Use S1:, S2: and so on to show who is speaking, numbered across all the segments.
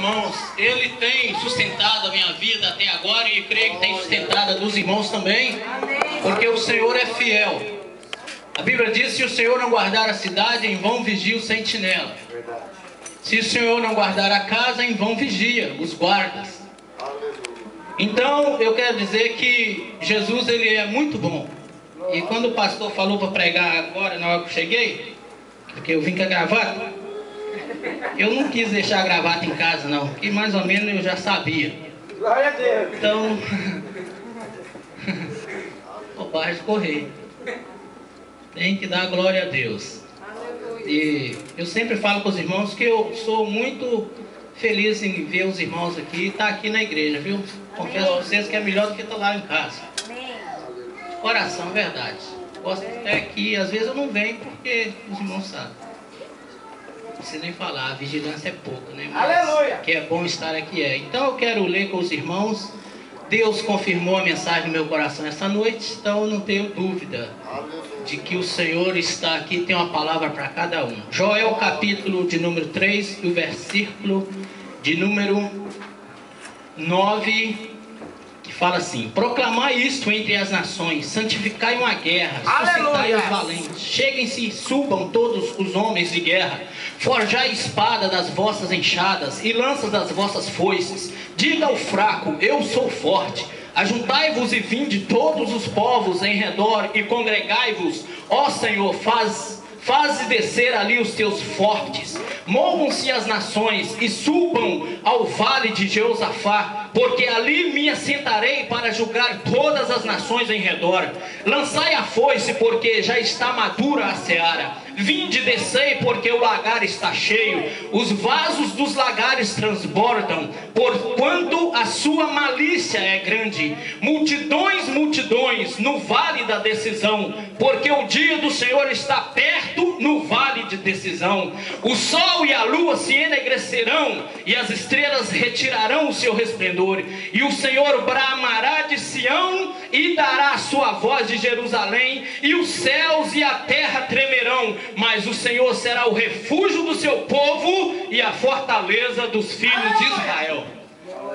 S1: irmãos, Ele tem sustentado a minha vida até agora e creio que tem sustentado a dos irmãos também, porque o Senhor é fiel. A Bíblia diz: se o Senhor não guardar a cidade, em vão vigia o sentinela. Se o Senhor não guardar a casa, em vão vigia os guardas. Então eu quero dizer que Jesus, Ele é muito bom. E quando o pastor falou para pregar agora, na hora que eu cheguei, porque eu vim com a gravata, eu não quis deixar a gravata em casa não, porque mais ou menos eu já sabia.
S2: Glória a Deus.
S1: Então, bobagem correr. Tem que dar glória a Deus. E eu sempre falo com os irmãos que eu sou muito feliz em ver os irmãos aqui e estar aqui na igreja, viu? Confesso a vocês que é melhor do que estar lá em casa. De coração, verdade. Gosto até aqui, às vezes eu não venho porque os irmãos sabem. Não precisa nem falar, a vigilância é pouco, né? Mas
S2: aleluia!
S1: Que é bom estar aqui é. Então eu quero ler com os irmãos. Deus confirmou a mensagem no meu coração essa noite, então eu não tenho dúvida de que o Senhor está aqui, tem uma palavra para cada um. Joel, capítulo de número 3, e o versículo de número 9, que fala assim: proclamai isto entre as nações, santificai uma guerra, suscitai os valentes, cheguem-se e subam todos os homens de guerra, forjai espada das vossas enxadas e lanças das vossas foices, diga ao fraco, eu sou forte. Ajuntai-vos e vinde todos os povos em redor e congregai-vos. Ó Senhor, faze descer ali os teus fortes. Movam-se as nações e subam ao vale de Jeosafá, porque ali me assentarei para julgar todas as nações em redor. Lançai a foice, porque já está madura a seara. Vinde, descei, porque o lagar está cheio. Os vasos dos lagares transbordam, porquanto a sua malícia é grande. Multidões, multidões, no vale da decisão, porque o dia do Senhor está perto no vale de decisão. O sol e a lua se enegrecerão, e as estrelas retirarão o seu resplendor. E o Senhor bramará de Sião, e dará a sua voz de Jerusalém, e os céus e a terra tremerão. Mas o Senhor será o refúgio do seu povo e a fortaleza dos filhos de Israel.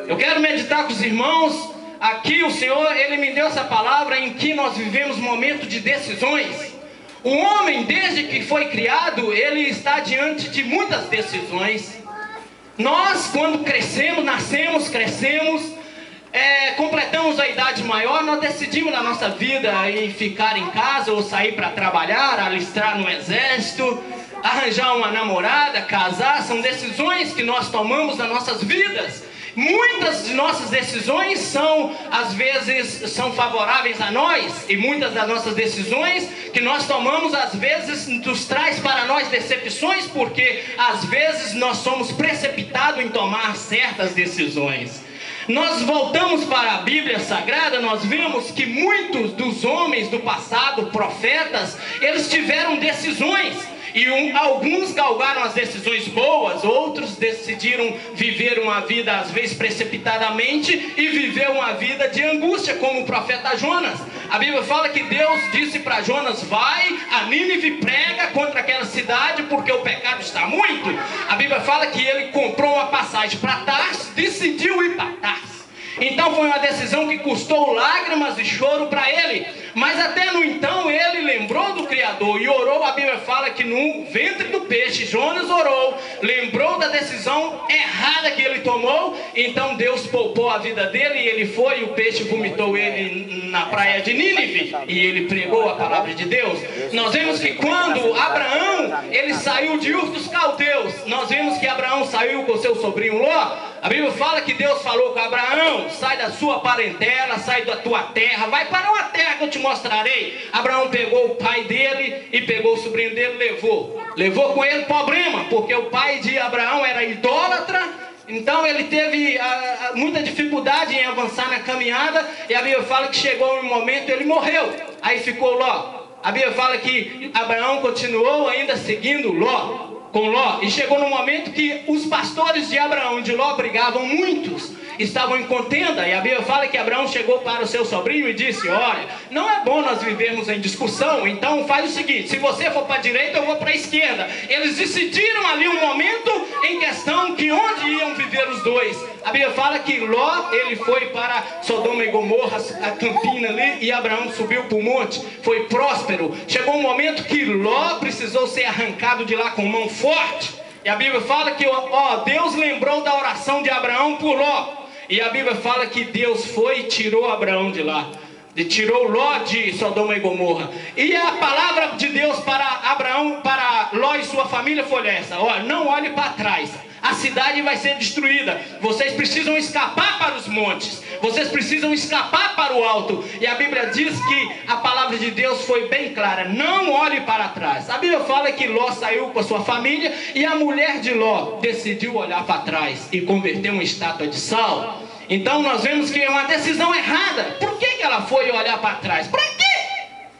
S1: Eu quero meditar com os irmãos. Aqui o Senhor, Ele me deu essa palavra em que nós vivemos momentos de decisões. O homem, desde que foi criado, ele está diante de muitas decisões. Nós, quando crescemos, nascemos, crescemos, completamos a idade maior, nós decidimos na nossa vida em ficar em casa ou sair para trabalhar, alistar no exército, arranjar uma namorada, casar. São decisões que nós tomamos nas nossas vidas. Muitas de nossas decisões são, às vezes, são favoráveis a nós, e muitas das nossas decisões que nós tomamos, às vezes, nos traz para nós decepções, porque às vezes nós somos precipitados em tomar certas decisões. Nós voltamos para a Bíblia Sagrada, nós vemos que muitos dos homens do passado, profetas, eles tiveram decisões. E alguns galgaram as decisões boas, outros decidiram viver uma vida às vezes precipitadamente e viver uma vida de angústia, como o profeta Jonas. A Bíblia fala que Deus disse para Jonas: vai a Nínive, prega contra aquela cidade porque o pecado está muito. A Bíblia fala que ele comprou uma passagem para Tarso, decidiu ir para Tarso. Então foi uma decisão que custou lágrimas e choro para ele. Mas até no então ele lembrou do Criador e orou. A Bíblia fala que no ventre do peixe Jonas orou, lembrou da decisão errada que ele tomou. Então Deus poupou a vida dele e ele foi, e o peixe vomitou ele na praia de Nínive, e ele pregou a palavra de Deus. Nós vemos que quando Abraão, ele saiu de Ur dos Caldeus, nós vemos que Abraão saiu com seu sobrinho Ló. A Bíblia fala que Deus falou com Abraão: sai da sua parentela, sai da tua terra, vai para uma terra que eu te mostrarei. Abraão pegou o pai dele e pegou o sobrinho dele, levou com ele problema, porque o pai de Abraão era idólatra. Então ele teve muita dificuldade em avançar na caminhada, e a Bíblia fala que chegou um momento, ele morreu, aí ficou Ló. A Bíblia fala que Abraão continuou ainda seguindo com Ló, e chegou no momento que os pastores de Abraão e de Ló brigavam, muitos estavam em contenda, e a Bíblia fala que Abraão chegou para o seu sobrinho e disse: olha, não é bom nós vivermos em discussão, então faz o seguinte, se você for para a direita, eu vou para a esquerda. Eles decidiram ali um momento em questão que onde iam viver os os dois. A Bíblia fala que Ló, ele foi para Sodoma e Gomorra, a campina ali, e Abraão subiu para o monte, foi próspero. Chegou um momento que Ló precisou ser arrancado de lá com mão forte. E a Bíblia fala que Deus lembrou da oração de Abraão por Ló. E a Bíblia fala que Deus foi e tirou Abraão de lá. E tirou Ló de Sodoma e Gomorra. E a palavra de Deus para Abraão, para Ló e sua família foi essa: não olhe para trás, a cidade vai ser destruída, vocês precisam escapar para os montes, vocês precisam escapar para o alto. E a Bíblia diz que a palavra de Deus foi bem clara: não olhe para trás. A Bíblia fala que Ló saiu com a sua família, e a mulher de Ló decidiu olhar para trás e converter uma estátua de sal. Então nós vemos que é uma decisão errada. Por que ela foi olhar para trás? Para quê?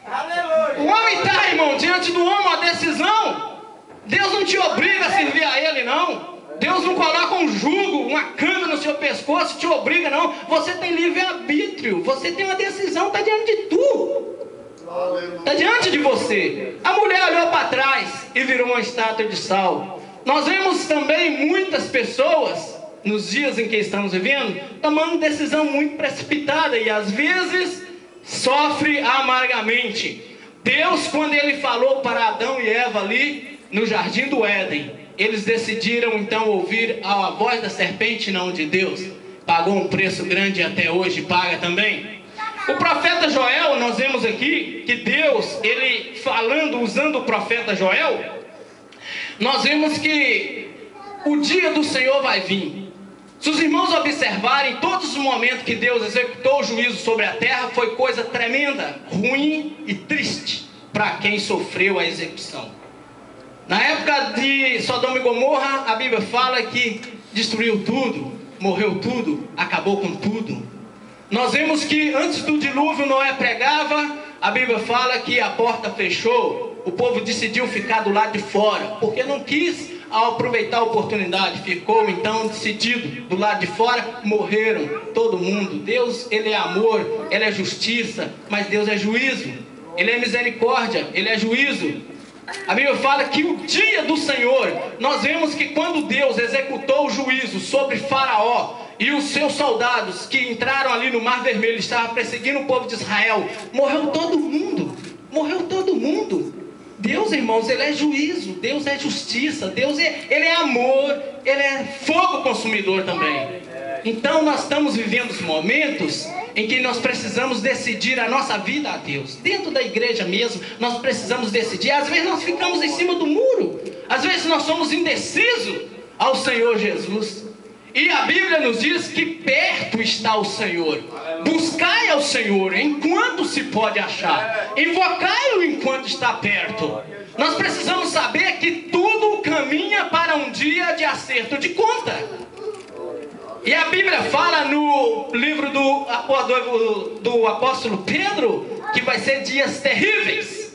S1: Aleluia. O homem está, irmão, diante do homem uma decisão. Deus não te obriga a servir a ele, não. Deus não coloca um jugo, uma cana no seu pescoço, te obriga, não. Você tem livre-arbítrio, você tem uma decisão, está diante de tu. Está diante de você. A mulher olhou para trás e virou uma estátua de sal. Nós vemos também muitas pessoas, nos dias em que estamos vivendo, tomando decisão muito precipitada e às vezes sofre amargamente. Deus, quando ele falou para Adão e Eva ali no jardim do Éden, eles decidiram então ouvir a voz da serpente, não de Deus. Pagou um preço grande e até hoje paga também. O profeta Joel, nós vemos aqui que Deus, ele falando, usando o profeta Joel, nós vemos que o dia do Senhor vai vir. Se os irmãos observarem, todos os momentos que Deus executou o juízo sobre a terra, foi coisa tremenda, ruim e triste para quem sofreu a execução. Na época de Sodoma e Gomorra, a Bíblia fala que destruiu tudo, morreu tudo, acabou com tudo. Nós vemos que antes do dilúvio Noé pregava, a Bíblia fala que a porta fechou, o povo decidiu ficar do lado de fora, porque não quis aproveitar a oportunidade, ficou então decidido do lado de fora, morreram todo mundo. Deus, ele é amor, ele é justiça, mas Deus é juízo, ele é misericórdia, ele é juízo. A Bíblia fala que o dia do Senhor, nós vemos que quando Deus executou o juízo sobre Faraó e os seus soldados que entraram ali no Mar Vermelho, estavam perseguindo o povo de Israel, morreu todo mundo, morreu todo mundo. Deus, irmãos, ele é juízo, Deus é justiça, Deus ele é amor, ele é fogo consumidor também. Então nós estamos vivendo os momentos em que nós precisamos decidir a nossa vida a Deus. Dentro da igreja mesmo, nós precisamos decidir. Às vezes nós ficamos em cima do muro, às vezes nós somos indecisos ao Senhor Jesus. E a Bíblia nos diz que perto está o Senhor. Buscai ao Senhor enquanto se pode achar, invocai-o enquanto está perto. Nós precisamos saber que tudo caminha para um dia de acerto de conta. E a Bíblia fala no livro do apóstolo Pedro que vai ser dias terríveis.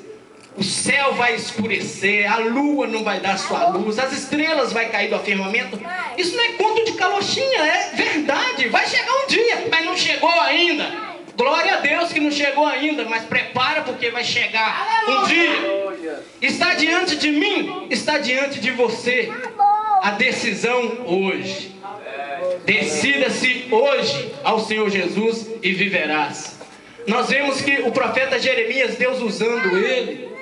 S1: O céu vai escurecer, a lua não vai dar sua luz, as estrelas vai cair do firmamento. Isso não é conto de carochinha, é verdade. Vai chegar um dia, mas não chegou ainda. Glória a Deus que não chegou ainda, mas prepara porque vai chegar um dia. Está diante de mim, está diante de você a decisão hoje. Decida-se hoje ao Senhor Jesus e viverás. Nós vemos que o profeta Jeremias, Deus usando ele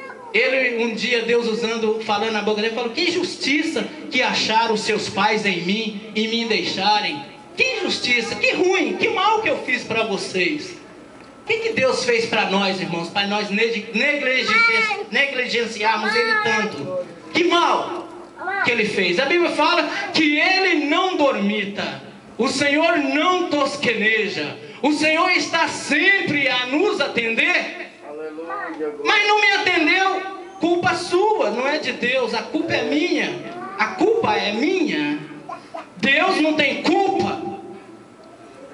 S1: um dia Deus usando, falando na boca dele, falou: que injustiça que acharam os seus pais em mim e me deixarem. Que injustiça, que ruim, que mal que eu fiz para vocês. O que Deus fez para nós, irmãos, para nós negligenciarmos ele tanto? Que mal que ele fez. A Bíblia fala que ele não dormita, o Senhor não tosqueneja, o Senhor está sempre a nos atender. Mas não me atendeu, culpa sua, não é de Deus, a culpa é minha, a culpa é minha. Deus não tem culpa.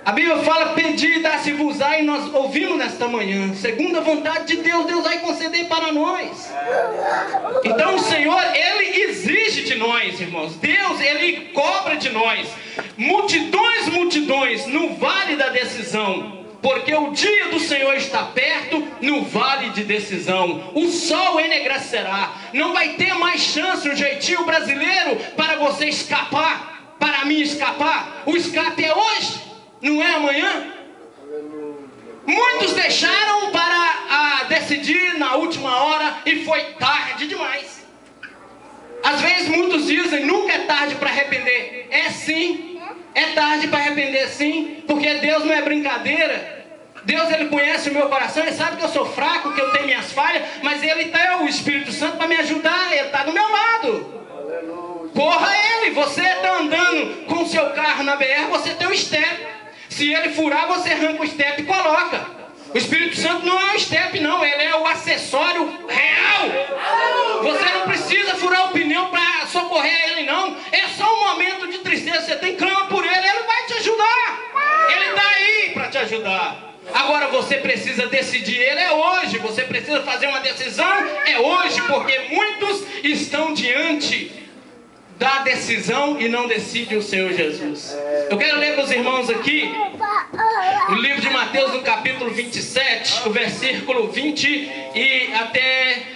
S1: A Bíblia fala: pedi e dá-se-vos-á, e nós ouvimos nesta manhã, segundo a vontade de Deus, Deus vai conceder para nós. Então o Senhor, ele exige de nós, irmãos. Deus, ele cobra de nós multidões no vale da decisão, porque o dia do Senhor está perto no vale de decisão. O sol enegrecerá, não vai ter mais chance, um jeitinho brasileiro para você escapar. para mim escapar? O escape é hoje, não é amanhã. Muitos deixaram para decidir na última hora e foi tarde demais. Às vezes muitos dizem, nunca é tarde para arrepender. É sim, é tarde para arrepender sim, porque Deus não é brincadeira. Deus, Ele conhece o meu coração, Ele sabe que eu sou fraco, que eu tenho minhas falhas, mas Ele tem o Espírito Santo para me ajudar, Ele está do meu lado. Corra Ele, você está andando com o seu carro na BR, você tem o step. Se ele furar, você arranca o step e coloca. O Espírito Santo não é o step, não, ele é o acessório real. Você não precisa furar o pneu para socorrer ele, não. É só um momento de tristeza, você tem clama por ele, ele vai te ajudar. Ele está aí para te ajudar. Agora você precisa decidir, ele é hoje. Você precisa fazer uma decisão, é hoje, porque muitos estão diante da decisão e não decide o Senhor Jesus. Eu quero ler para os irmãos aqui o livro de Mateus, no capítulo 27, o versículo 20 e até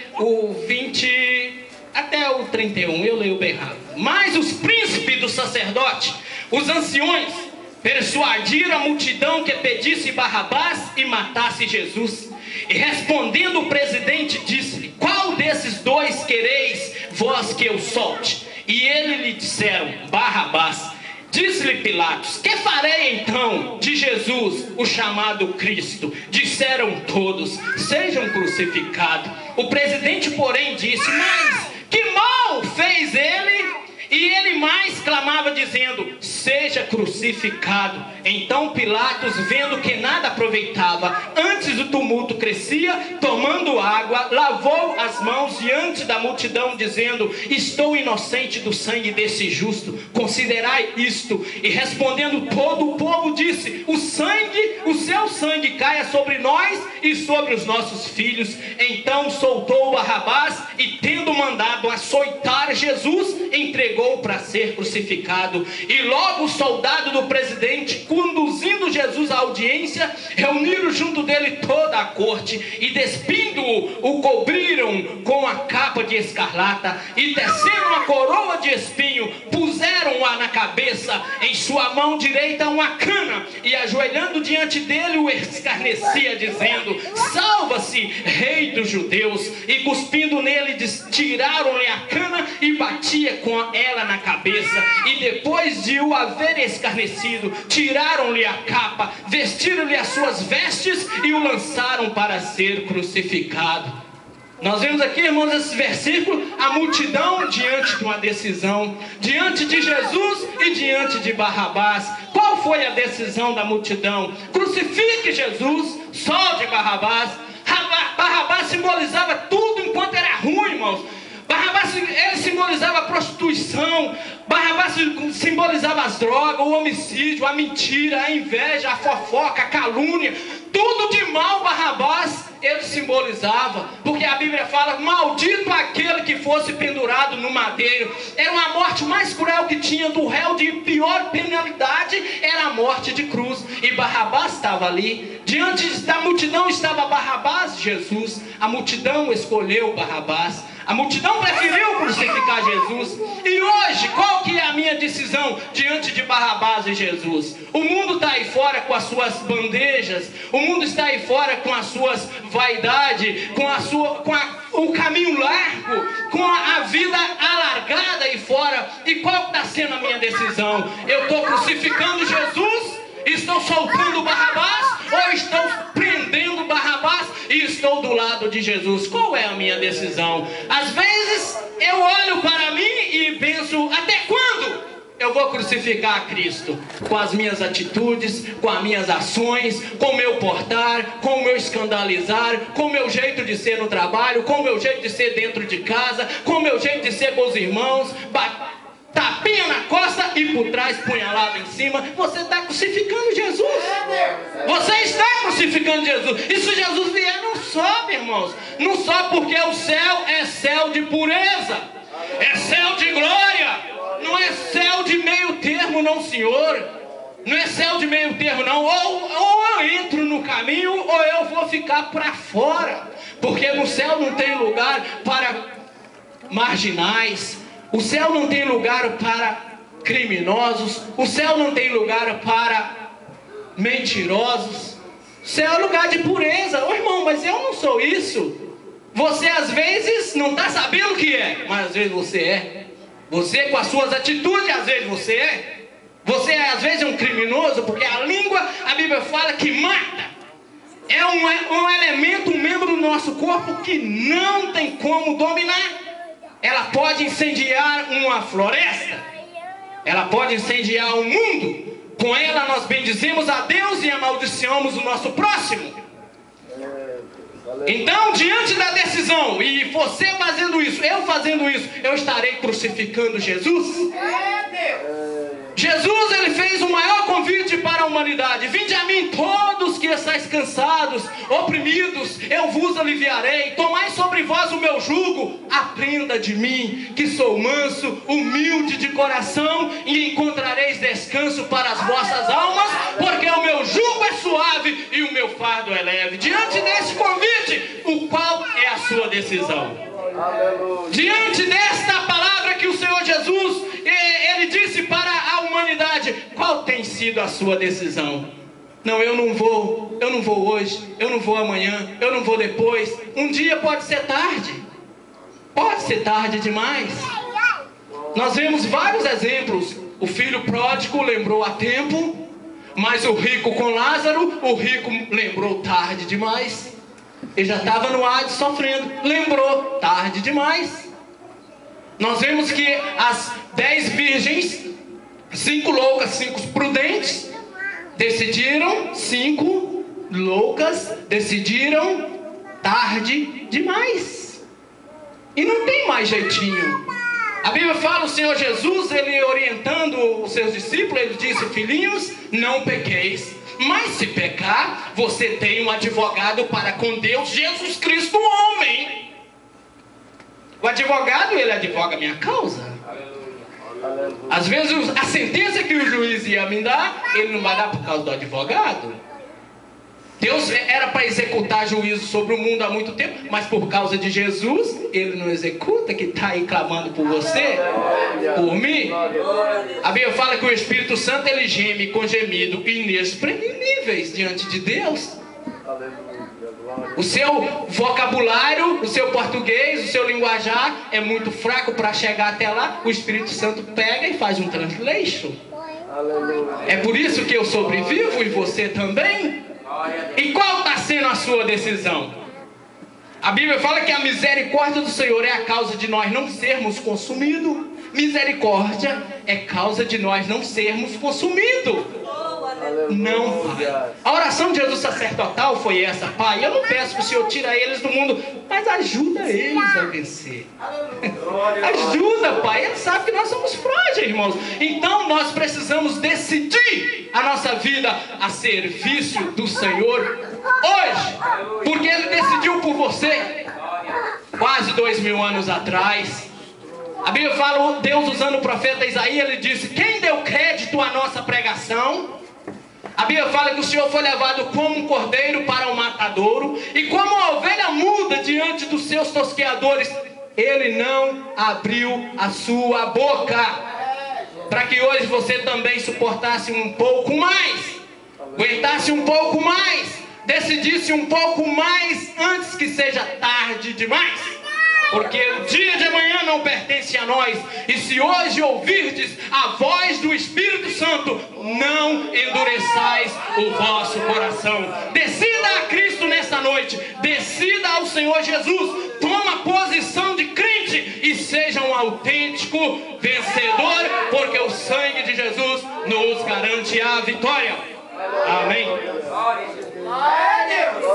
S1: o 31, eu leio bem rápido. Mas os príncipes do sacerdote, os anciões, persuadiram a multidão que pedisse Barrabás e matasse Jesus. E respondendo o presidente, disse-lhe: qual desses dois quereis vós que eu solte? E eles lhe disseram: Barrabás. Disse-lhe Pilatos: que farei então de Jesus, o chamado Cristo? Disseram todos: sejam crucificados. O presidente, porém, disse: mas que mal fez ele? E ele mais clamava, dizendo: seja crucificado. Então Pilatos, vendo que nada aproveitava, antes o tumulto crescia, tomando água, lavou as mãos diante da multidão, dizendo: estou inocente do sangue desse justo, considerai isto. E respondendo todo o povo, disse: o seu sangue caia sobre nós e sobre os nossos filhos. Então soltou Barrabás e, tendo mandado açoitar Jesus, entregou para ser crucificado. E logo o soldado do presidente, conduzindo Jesus à audiência, reuniram junto dele toda a corte e, despindo-o, o cobriram com a capa de escarlata e, tecendo uma coroa de espinho, puseram-a na cabeça, em sua mão direita uma cana, e ajoelhando diante dele o escarnecia, dizendo: salva-se, rei dos judeus. E cuspindo nele, tiraram-lhe a cana e batia com ela na cabeça. E depois de o haver escarnecido, tiraram-lhe a capa, vestiram-lhe as suas vestes e o lançaram para ser crucificado. Nós vemos aqui, irmãos, esse versículo, a multidão diante de uma decisão, diante de Jesus e diante de Barrabás. Qual foi a decisão da multidão? Crucifique Jesus, solte Barrabás. Barrabás simbolizava tudo enquanto era ruim, irmãos. Barrabás, ele simbolizava a prostituição. Barrabás simbolizava as drogas, o homicídio, a mentira, a inveja, a fofoca, a calúnia. Tudo de mal Barrabás ele simbolizava, porque a Bíblia fala: maldito aquele que fosse pendurado no madeiro. Era uma morte mais cruel que tinha, do réu de pior penalidade era a morte de cruz. E Barrabás estava ali. Diante da multidão estava Barrabás, Jesus. A multidão escolheu Barrabás. A multidão preferiu crucificar Jesus. E hoje, qual que é a minha decisão diante de Barrabás e Jesus? O mundo está aí fora com as suas bandejas. O mundo está aí fora com as suas vaidades, com o caminho largo, com a vida alargada aí fora. E qual está sendo a minha decisão? Eu estou crucificando Jesus? Estou soltando Barrabás? Ou estou prendendo Barrabás e estou do lado de Jesus? Qual é a minha decisão? Às vezes eu olho para mim e penso: até quando eu vou crucificar a Cristo? Com as minhas atitudes, com as minhas ações, com o meu portar, com o meu escandalizar, com o meu jeito de ser no trabalho, com o meu jeito de ser dentro de casa, com o meu jeito de ser com os irmãos, tapinha na costa e por trás punhalada em cima. Você está crucificando Jesus. Você está crucificando Jesus. E se Jesus vier, não sobe, irmãos. Não sobe, porque o céu é céu de pureza, é céu de glória. Não é céu de meio termo, não, senhor. Não é céu de meio termo, não. Ou eu entro no caminho, ou eu vou ficar para fora. Porque no céu não tem lugar para marginais. O céu não tem lugar para criminosos. O céu não tem lugar para mentirosos. O céu é lugar de pureza. Ô irmão, mas eu não sou isso. Você às vezes não está sabendo o que é, mas às vezes você é. Você com as suas atitudes, às vezes você é. Você às vezes é um criminoso, porque a língua, a Bíblia fala que mata. É um elemento, um membro do nosso corpo que não tem como dominar. Ela pode incendiar uma floresta. Ela pode incendiar o mundo. Com ela nós bendizemos a Deus e amaldiçoamos o nosso próximo. Então, diante da decisão, e você fazendo isso, eu fazendo isso, eu estarei crucificando Jesus? Jesus, ele fez o maior convite para a humanidade: vinde a mim todos que estáis cansados, oprimidos, eu vos aliviarei. Tomai sobre vós o meu jugo, aprenda de mim, que sou manso, humilde de coração, e encontrareis descanso para as vossas almas, porque o meu jugo é suave e o meu fardo é leve. Diante desse convite, o qual é a sua decisão? Diante desta palavra que o Senhor Jesus, ele disse para a humanidade, qual tem sido a sua decisão? Não, eu não vou hoje, eu não vou amanhã, eu não vou depois. Um dia pode ser tarde demais. Nós vemos vários exemplos. O filho pródigo lembrou a tempo, mas o rico com Lázaro, o rico lembrou tarde demais. Ele já estava no Hades sofrendo, lembrou tarde demais. Nós vemos que as 10 virgens, 5 loucas, 5 prudentes, decidiram, 5 loucas decidiram tarde demais. E não tem mais jeitinho. A Bíblia fala, o Senhor Jesus, ele orientando os seus discípulos, ele disse: filhinhos, não pequeis. Mas se pecar, você tem um advogado para com Deus, Jesus Cristo, homem. O advogado, ele advoga a minha causa. Às vezes a sentença que o juiz ia me dar, ele não vai dar por causa do advogado. Deus era para executar juízo sobre o mundo há muito tempo, mas por causa de Jesus, ele não executa, que está aí clamando por você, por mim. A Bíblia fala que o Espírito Santo, ele geme com gemido inexprimíveis diante de Deus. O seu vocabulário, o seu português, o seu linguajar é muito fraco para chegar até lá. O Espírito Santo pega e faz um translation. É por isso que eu sobrevivo e você também. E qual está sendo a sua decisão? A Bíblia fala que a misericórdia do Senhor é a causa de nós não sermos consumidos. Misericórdia é causa de nós não sermos consumidos. Não, Pai. A oração de Jesus sacerdotal foi essa: Pai, eu não peço que o Senhor tire eles do mundo, mas ajuda eles a vencer. Ajuda, Pai. Ele sabe que nós somos frágeis, irmãos. Então nós precisamos decidir a nossa vida a serviço do Senhor hoje, porque Ele decidiu por você quase 2000 anos atrás. A Bíblia fala, Deus usando o profeta Isaías, ele disse: quem deu crédito à nossa pregação? A Bíblia fala que o Senhor foi levado como um cordeiro para o matadouro, e como uma ovelha muda diante dos seus tosqueadores, Ele não abriu a sua boca. Para que hoje você também suportasse um pouco mais, aguentasse um pouco mais, decidisse um pouco mais antes que seja tarde demais. Porque o dia de amanhã não pertence a nós. E se hoje ouvirdes a voz do Espírito Santo, não endureçais o vosso coração. Decida a Cristo nessa noite. Decida ao Senhor Jesus. Toma posição de crente e seja um autêntico vencedor, porque o sangue de Jesus nos garante a vitória. Amém.
S2: Glória a Deus.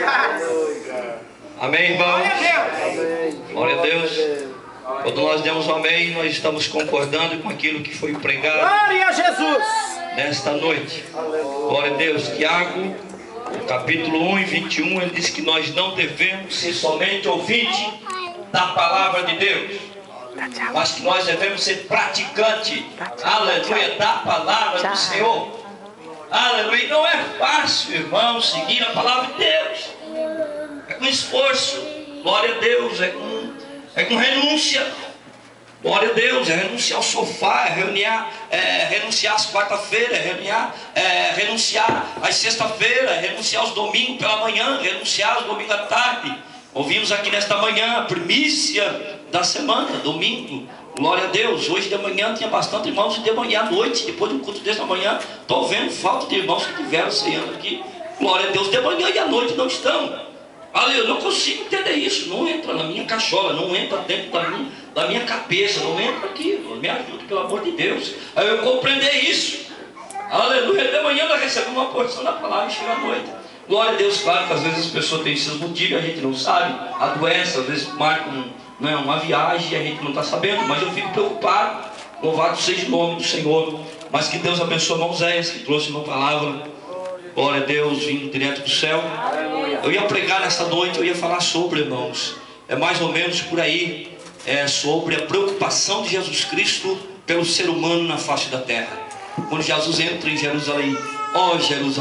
S2: Aleluia.
S3: Amém, irmãos? Glória a Deus. Quando nós demos um amém, nós estamos concordando com aquilo que foi pregado.
S2: Glória a Jesus.
S3: Nesta noite. Glória a Deus. Tiago, capítulo 1 e 21, ele diz que nós não devemos ser somente ouvintes da palavra de Deus, mas que nós devemos ser praticantes, aleluia, da palavra do Senhor. Aleluia. Não é fácil, irmão, seguir a palavra de Deus. É com esforço, glória a Deus, é com renúncia. Glória a Deus, é renunciar ao sofá, renunciar às quarta-feiras, renunciar às sexta-feiras, renunciar aos domingos pela manhã, renunciar aos domingos à tarde. Ouvimos aqui nesta manhã a primícia da semana, domingo. Glória a Deus. Hoje de manhã tinha bastante irmãos, e de manhã à noite, depois do culto desta manhã, estou vendo falta de irmãos que tiveram ceando aqui. Glória a Deus, de manhã e à noite não estão. Aleluia, eu não consigo entender isso. Não entra na minha cachola, não entra dentro da minha cabeça, não entra aqui. Me ajude, pelo amor de Deus, aí eu compreender isso. Aleluia, de manhã nós recebemos uma porção da palavra e chega à noite. Glória a Deus, claro que às vezes as pessoas têm seus motivos, a gente não sabe. A doença, às vezes marca uma viagem e a gente não está sabendo, mas eu fico preocupado. Louvado seja o nome do Senhor. Mas que Deus abençoe o irmão Zé, que trouxe uma palavra. Glória a Deus, vindo direto do céu. Eu ia pregar nesta noite, eu ia falar sobre, irmãos, é mais ou menos por aí, sobre a preocupação de Jesus Cristo pelo ser humano na face da terra. Quando Jesus entra em Jerusalém, ó Jerusalém.